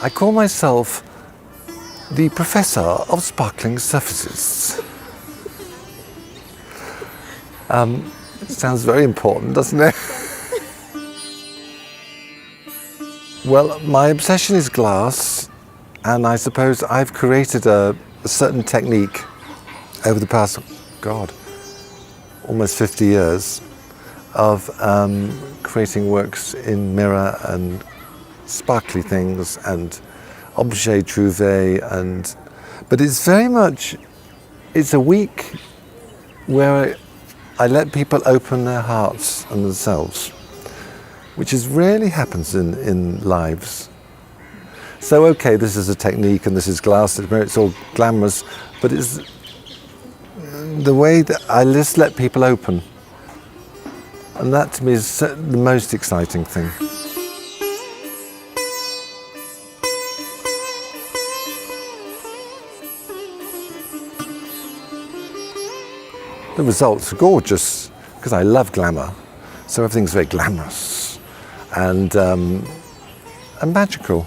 I call myself the Professor of Sparkling Surfaces. It sounds very important, doesn't it? Well, my obsession is glass, and I suppose I've created a certain technique over the past, almost 50 years of creating works in mirror and sparkly things and objet trouvé, but it's very much, it's a week where I let people open their hearts and themselves, which rarely happens in lives. So okay, this is a technique and this is glass, it's all glamorous, but it's the way that I just let people open. And that to me is the most exciting thing. The results are gorgeous because I love glamour, so everything's very glamorous and magical.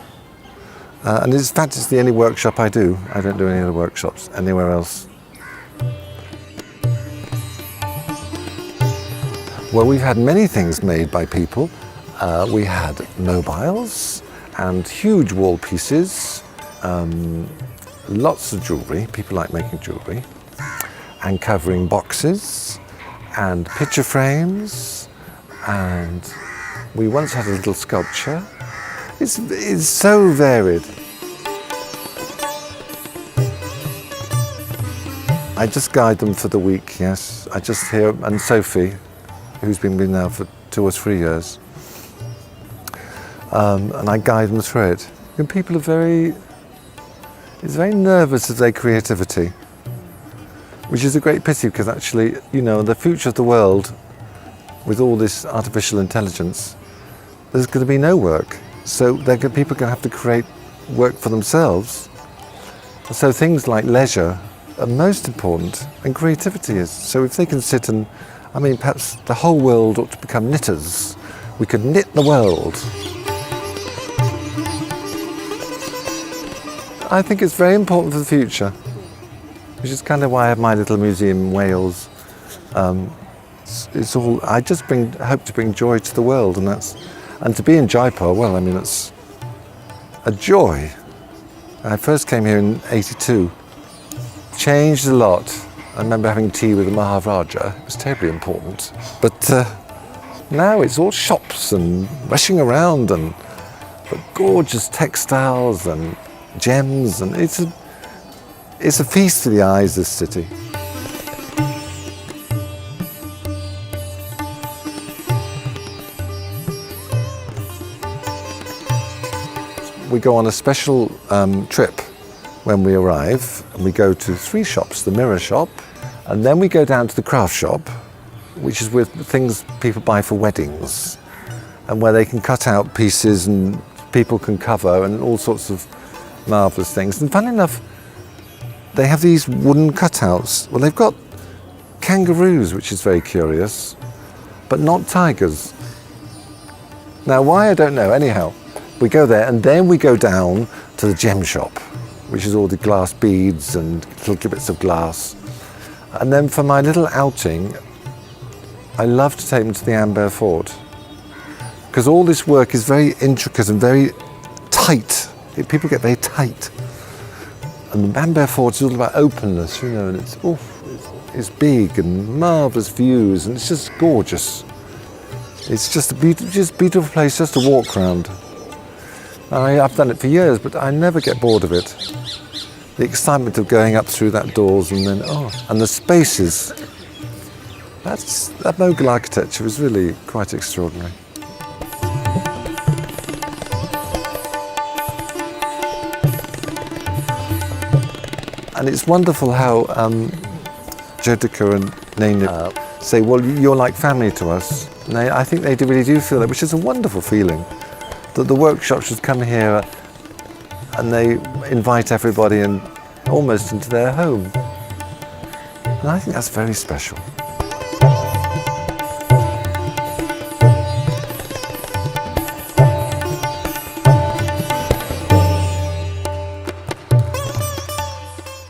And in fact, it's the only workshop I do. I don't do any other workshops anywhere else. Well, we've had many things made by people. We had mobiles and huge wall pieces, lots of jewellery. People like making jewellery, and covering boxes and picture frames, and we once had a little sculpture. It's so varied. I just guide them for the week, yes. I just hear, and Sophie, who's been with me now for 2 or 3 years, and I guide them through it. And people are very nervous of their creativity, which is a great pity because actually, you know, the future of the world, with all this artificial intelligence, there's going to be no work. So people are going to have to create work for themselves. So things like leisure are most important, and creativity is. So if they can sit and, I mean, perhaps the whole world ought to become knitters. We could knit the world. I think it's very important for the future, which is kind of why I have my little museum in Wales. It's all, I just hope to bring joy to the world, and to be in Jaipur, well, I mean, it's a joy. I first came here in '82. Changed a lot. I remember having tea with the Maharaja. It was terribly important. But now it's all shops and rushing around, but gorgeous textiles and gems, and it's a feast for the eyes, this city. We go on a special trip when we arrive, and we go to 3 shops, the mirror shop, and then we go down to the craft shop, which is with things people buy for weddings, and where they can cut out pieces and people can cover and all sorts of marvellous things. And funny enough, they have these wooden cutouts. Well, they've got kangaroos, which is very curious, but not tigers. Now, why, I don't know. Anyhow, we go there, and then we go down to the gem shop, which is all the glass beads and little bits of glass. And then for my little outing, I love to take them to the Amber Fort, because all this work is very intricate and very tight. People get very tight. And the Amber Fort is all about openness, you know, and it's big and marvellous views, and it's just gorgeous. It's just a beautiful place just to walk around. I've done it for years, but I never get bored of it. The excitement of going up through that doors, and then, and the spaces. That Mughal architecture is really quite extraordinary. And it's wonderful how Jyotika and Naina say, well, you're like family to us. And I think they really do feel that, which is a wonderful feeling. That the workshop should come here and they invite everybody almost into their home. And I think that's very special.